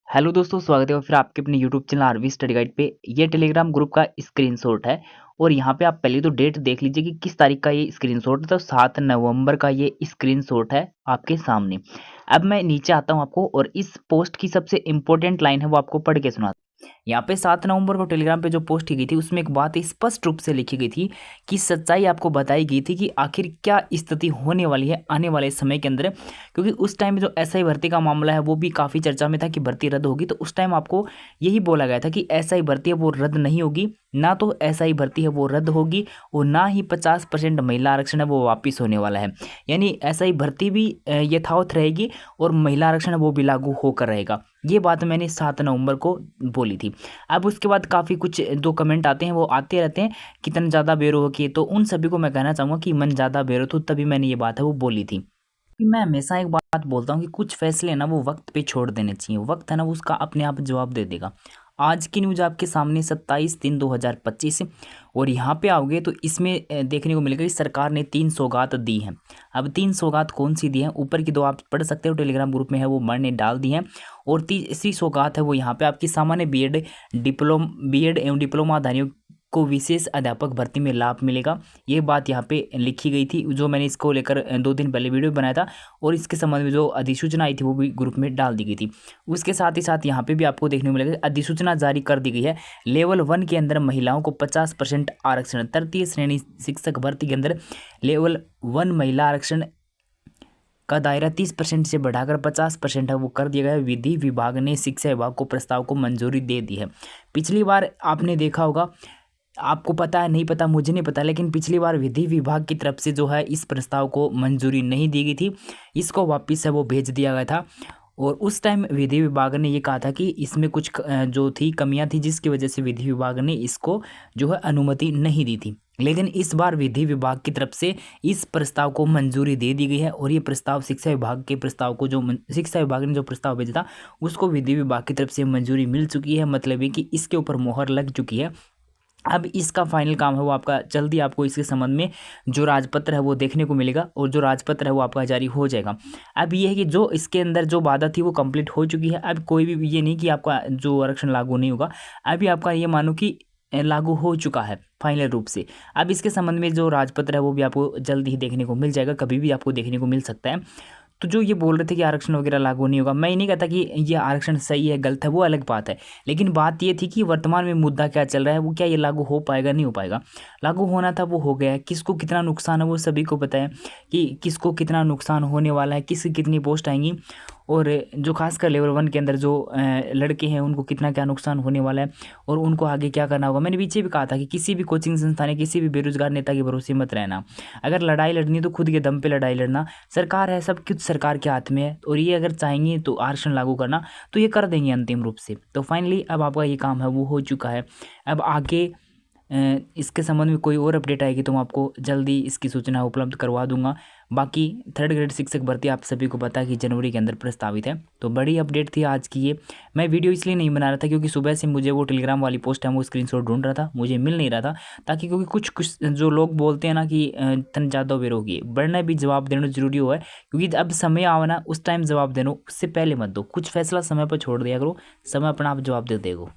Hello दोस्तों, स्वागत है फिर आपके अपने YouTube channel RV study guide पे। ये टेलीग्राम ग्रुप का स्क्रीनशॉट है और यहाँ पे आप पहले तो डेट देख लीजिए कि किस तारीख का ये स्क्रीनशॉट है। तो 7 नवंबर का ये स्क्रीनशॉट है आपके सामने। अब मैं नीचे आता हूँ आपको और इस पोस्ट की सबसे इम्पोर्टेंट लाइन है वो आपको पढ़ के सुनाता हूँ। यहाँ पे 7 नवंबर को टेलीग्राम पे जो पोस्ट की गई थी उसमें एक बात स्पष्ट रूप से लिखी गई थी कि सच्चाई आपको बताई गई थी कि आखिर क्या स्थिति होने वाली है आने वाले समय के अंदर। क्योंकि उस टाइम जो एसआई भर्ती का मामला है वो भी काफ़ी चर्चा में था कि भर्ती रद्द होगी। तो उस टाइम आपको यही बोला गया था कि एसआई भर्ती है वो रद्द नहीं होगी, ना तो एसआई भर्ती है वो रद्द होगी और ना ही 50% महिला आरक्षण है वो वापस होने वाला है। यानी एसआई भर्ती भी यथावत रहेगी और महिला आरक्षण है वो भी लागू होकर रहेगा। ये बात मैंने 7 नवंबर को बोली थी। अब उसके बाद काफ़ी कुछ जो कमेंट आते हैं वो आते रहते हैं, कितना ज़्यादा बेरो हो कि, तो उन सभी को मैं कहना चाहूँगा कि मन ज़्यादा बेरो तो तभी मैंने ये बात है वो बोली थी। मैं हमेशा एक बात बोलता हूँ कि कुछ फैसले ना वो वक्त पे छोड़ देने चाहिए। वक्त है ना वो उसका अपने आप जवाब दे देगा। आज की न्यूज़ आपके सामने 27/3/2025 और यहाँ पे आओगे तो इसमें देखने को मिलेगा कि सरकार ने 3 सौगात दी हैं। अब 3 सौगात कौन सी दी हैं, ऊपर की 2 आप पढ़ सकते हो, टेलीग्राम ग्रुप में है, वो मैंने डाल दी हैं। और तीसरी सौगात है वो यहाँ पे आपकी सामान्य बीएड एवं डिप्लोमाधारियों को विशेष अध्यापक भर्ती में लाभ मिलेगा। ये बात यहाँ पे लिखी गई थी, जो मैंने इसको लेकर 2 दिन पहले वीडियो बनाया था और इसके संबंध में जो अधिसूचना आई थी वो भी ग्रुप में डाल दी गई थी। उसके साथ ही साथ यहाँ पे भी आपको देखने को मिलेगा अधिसूचना जारी कर दी गई है। लेवल 1 के अंदर महिलाओं को 50% आरक्षण, तृतीय श्रेणी शिक्षक भर्ती के अंदर लेवल 1 महिला आरक्षण का दायरा 30% से बढ़ाकर 50% है वो कर दिया गया है। विधि विभाग ने शिक्षा विभाग को प्रस्ताव को मंजूरी दे दी है। पिछली बार आपने देखा होगा, आपको पता है नहीं पता मुझे नहीं पता, लेकिन पिछली बार विधि विभाग की तरफ से जो है इस प्रस्ताव को मंजूरी नहीं दी गई थी, इसको वापस से वो भेज दिया गया था। और उस टाइम विधि विभाग ने ये कहा था कि इसमें कुछ जो थी कमियां थी, जिसकी वजह से विधि विभाग ने इसको जो है अनुमति नहीं दी थी। लेकिन इस बार विधि विभाग की तरफ से इस प्रस्ताव को मंजूरी दे दी गई है और ये प्रस्ताव शिक्षा विभाग के प्रस्ताव को जो शिक्षा विभाग ने जो प्रस्ताव भेजा था उसको विधि विभाग की तरफ से मंजूरी मिल चुकी है। मतलब है कि इसके ऊपर मोहर लग चुकी है। अब इसका फाइनल काम है वो आपका जल्दी आपको इसके संबंध में जो राजपत्र है वो देखने को मिलेगा और जो राजपत्र है वो आपका जारी हो जाएगा। अब ये है कि जो इसके अंदर जो बाधा थी वो कंप्लीट हो चुकी है। अब कोई भी ये नहीं कि आपका जो आरक्षण लागू नहीं होगा, अभी आपका ये मानो कि लागू हो चुका है फाइनल रूप से। अब इसके संबंध में जो राजपत्र है वो भी आपको जल्दी ही देखने को मिल जाएगा, कभी भी आपको देखने को मिल सकता है। तो जो ये बोल रहे थे कि आरक्षण वगैरह लागू नहीं होगा, मैं ये नहीं कहता कि ये आरक्षण सही है गलत है, वो अलग बात है। लेकिन बात ये थी कि वर्तमान में मुद्दा क्या चल रहा है, वो क्या ये लागू हो पाएगा नहीं हो पाएगा। लागू होना था वो हो गया है, किसको कितना नुकसान है वो सभी को पता है कि किसको कितना नुकसान होने वाला है, किसकी कितनी पोस्ट आएंगी और जो खासकर लेवल 1 के अंदर जो लड़के हैं उनको कितना क्या नुकसान होने वाला है और उनको आगे क्या करना होगा। मैंने पीछे भी कहा था कि किसी भी कोचिंग संस्थान या किसी भी बेरोजगार नेता के भरोसे मत रहना। अगर लड़ाई लड़नी तो खुद के दम पे लड़ाई लड़ना। सरकार है, सब कुछ सरकार के हाथ में है और ये अगर चाहेंगे तो आरक्षण लागू करना तो ये कर देंगे अंतिम रूप से। तो फाइनली अब आपका ये काम है वो हो चुका है। अब आगे इसके संबंध में कोई और अपडेट आएगी तो मैं आपको जल्दी इसकी सूचना उपलब्ध करवा दूंगा। बाकी 3rd ग्रेड शिक्षक भर्ती आप सभी को पता है कि जनवरी के अंदर प्रस्तावित है। तो बड़ी अपडेट थी आज की ये। मैं वीडियो इसलिए नहीं बना रहा था क्योंकि सुबह से मुझे वो टेलीग्राम वाली पोस्ट है वो स्क्रीनशॉट ढूंढ रहा था, मुझे मिल नहीं रहा था। ताकि क्योंकि कुछ जो लोग बोलते हैं ना कि तन ज़्यादा बेरोगी बढ़ना भी जवाब देना जरूरी हो है, क्योंकि अब समय आना उस टाइम जवाब देना, उससे पहले मत दो। कुछ फैसला समय पर छोड़ दिया करो, समय अपना आप जवाब दे देगा।